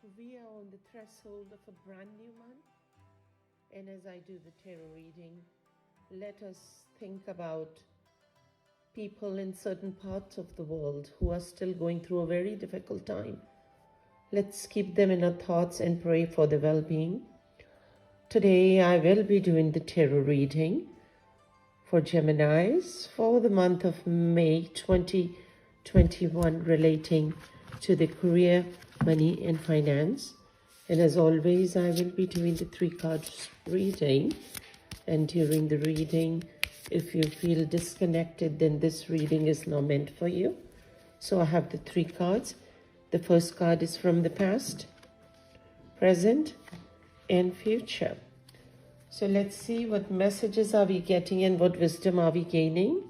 We are on the threshold of a brand new month, and as I do the tarot reading, let us think about people in certain parts of the world who are still going through a very difficult time. Let's keep them in our thoughts and pray for their well-being. Today I will be doing the tarot reading for Geminis for the month of May 2021 relating to the career, money and finance. And as always, I will be doing the 3 cards reading. And during the reading, if you feel disconnected, then this reading is not meant for you. So I have the 3 cards. The first card is from the past, present and future. So let's see what messages are we getting and what wisdom are we gaining.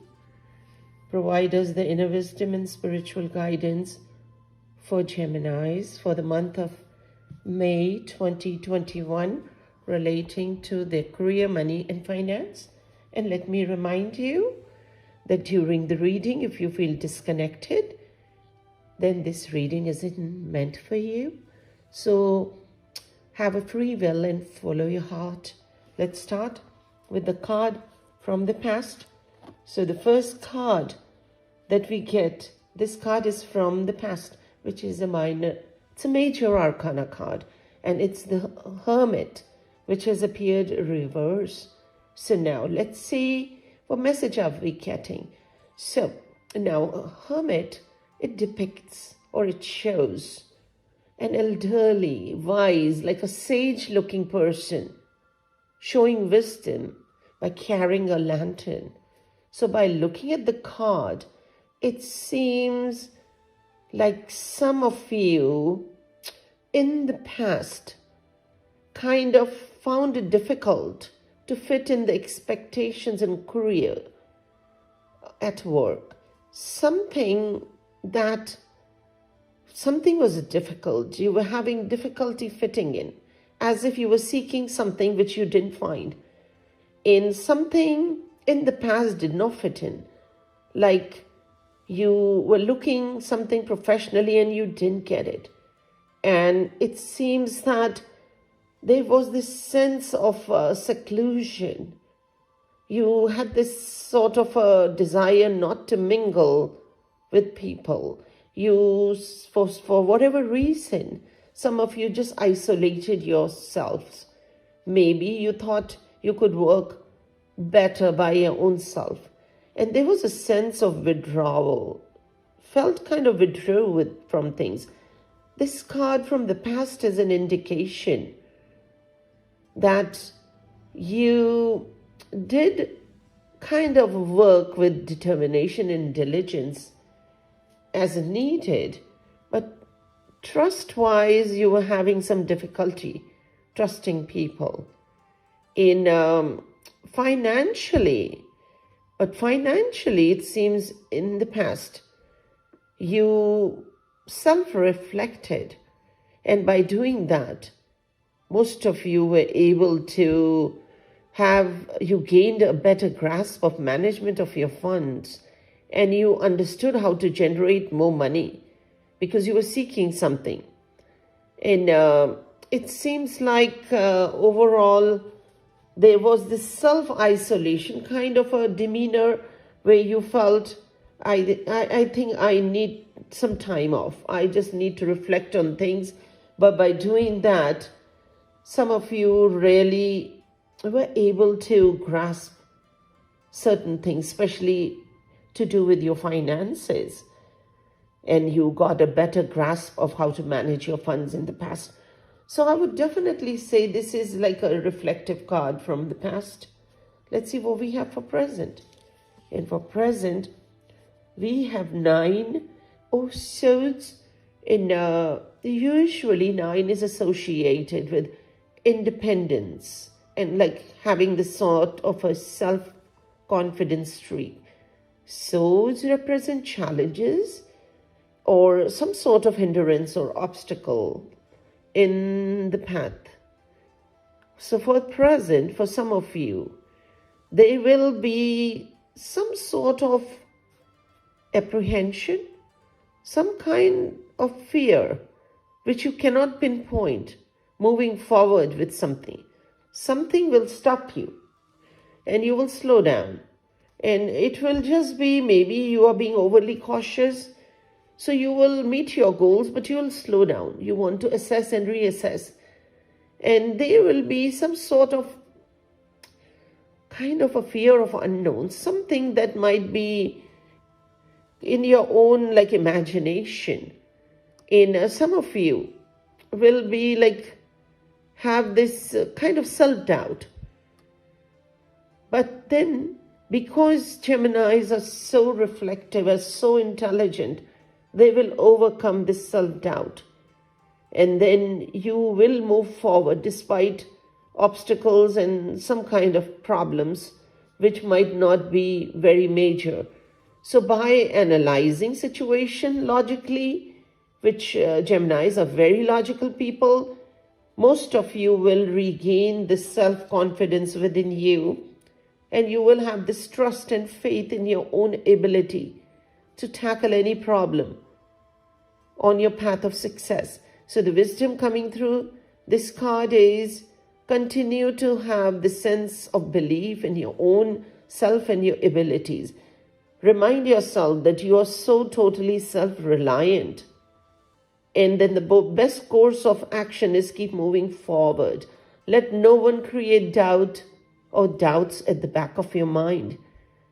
Provide us the inner wisdom and spiritual guidance for Geminis for the month of May 2021 relating to their career, money and finance. And let me remind you that during the reading, if you feel disconnected, then this reading isn't meant for you. So have a free will and follow your heart. Let's start with the card from the past. So the first card that we get, this card is from the past, which is it's a major arcana card, and it's the Hermit, which has appeared reverse. So now let's see what message are we getting. So now a Hermit, it depicts or it shows an elderly, wise, like a sage-looking person showing wisdom by carrying a lantern. So by looking at the card, it seems like some of you in the past kind of found it difficult to fit in the expectations and career at work. Something was difficult. You were having difficulty fitting in, as if you were seeking something which you didn't find. In something in the past did not fit in, like you were looking something professionally and you didn't get it. And it seems that there was this sense of seclusion. You had this sort of a desire not to mingle with people. For whatever reason, some of you just isolated yourselves. Maybe you thought you could work better by your own self. And there was a sense of withdrawal, felt kind of withdrew from things. This card from the past is an indication that you did kind of work with determination and diligence as needed, but trust-wise, you were having some difficulty trusting people. But financially, it seems in the past, you self-reflected. And by doing that, most of you were able to you gained a better grasp of management of your funds. And you understood how to generate more money because you were seeking something. And it seems like overall, there was this self-isolation kind of a demeanor where you felt, I think I need some time off. I just need to reflect on things. But by doing that, some of you really were able to grasp certain things, especially to do with your finances. And you got a better grasp of how to manage your funds in the past. So I would definitely say this is like a reflective card from the past. Let's see what we have for present. And for present, we have 9 of Swords. And usually 9 is associated with independence and like having the sort of a self-confidence streak. Swords represent challenges or some sort of hindrance or obstacle in the path. So for present, for some of you, there will be some sort of apprehension, some kind of fear which you cannot pinpoint, moving forward with something. Something will stop you and you will slow down. And it will just be maybe you are being overly cautious. So you will meet your goals, but you will slow down. You want to assess and reassess. And there will be some sort of kind of a fear of unknown, something that might be in your own like imagination. In some of you will be like have this kind of self-doubt. But then because Geminis are so reflective, are so intelligent, they will overcome this self-doubt. And then you will move forward despite obstacles and some kind of problems which might not be very major. So by analyzing situation logically, which Geminis are very logical people, most of you will regain this self-confidence within you, and you will have this trust and faith in your own ability to tackle any problem on your path of success. So the wisdom coming through this card is continue to have the sense of belief in your own self and your abilities. Remind yourself that you are so totally self-reliant. And then the best course of action is keep moving forward. Let no one create doubt or doubts at the back of your mind.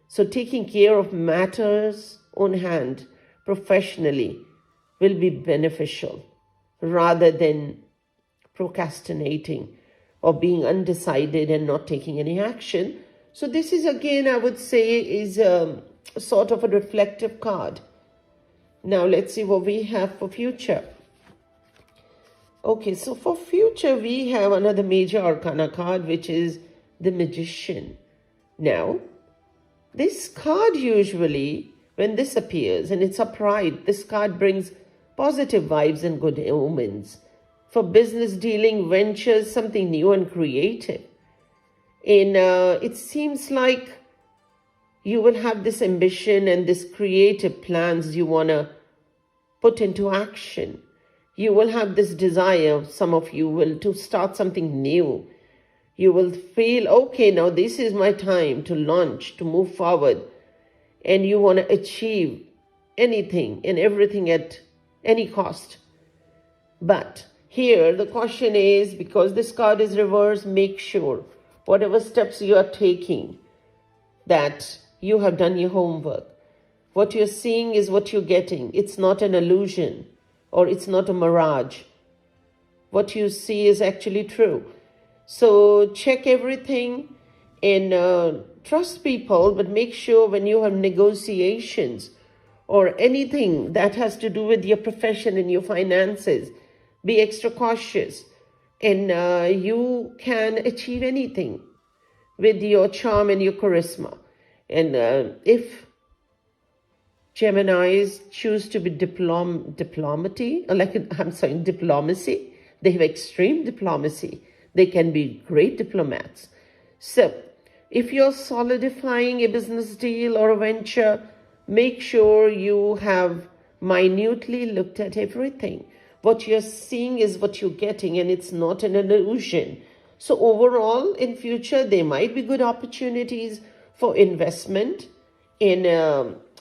So taking care of matters on hand professionally will be beneficial rather than procrastinating or being undecided and not taking any action. So this is again, I would say, is a sort of a reflective card. Now let's see what we have for future. Okay, so for future, we have another major arcana card, which is the Magician. Now, this card usually, when this appears and it's upright, this card brings positive vibes and good omens. For business dealing, ventures, something new and creative. And it seems like you will have this ambition and this creative plans you want to put into action. You will have this desire, some of you will, to start something new. You will feel, okay, now this is my time to launch, to move forward. And you want to achieve anything and everything at any cost. But here the question is, because this card is reversed, make sure whatever steps you are taking, that you have done your homework. What you're seeing is what you're getting. It's not an illusion or it's not a mirage. What you see is actually true. So check everything and trust people, but make sure when you have negotiations or anything that has to do with your profession and your finances, be extra cautious. And you can achieve anything with your charm and your charisma. And if Geminis choose to be diplomacy, they have extreme diplomacy. They can be great diplomats. So if you're solidifying a business deal or a venture, make sure you have minutely looked at everything. What you're seeing is what you're getting, and it's not an illusion. So overall, in future, there might be good opportunities for investment in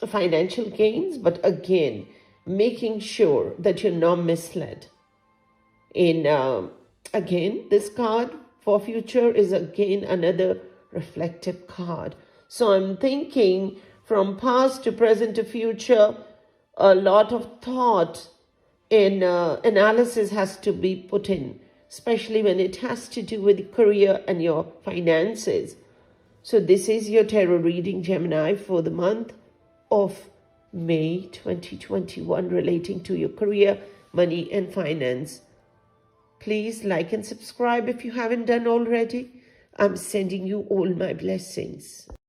financial gains, but again, making sure that you're not misled. Again, this card for future is again another reflective card. So I'm thinking from past to present to future, a lot of thought and analysis has to be put in, especially when it has to do with career and your finances. So this is your tarot reading, Gemini, for the month of May 2021 relating to your career, money and finance. Please like and subscribe if you haven't done already. I'm sending you all my blessings.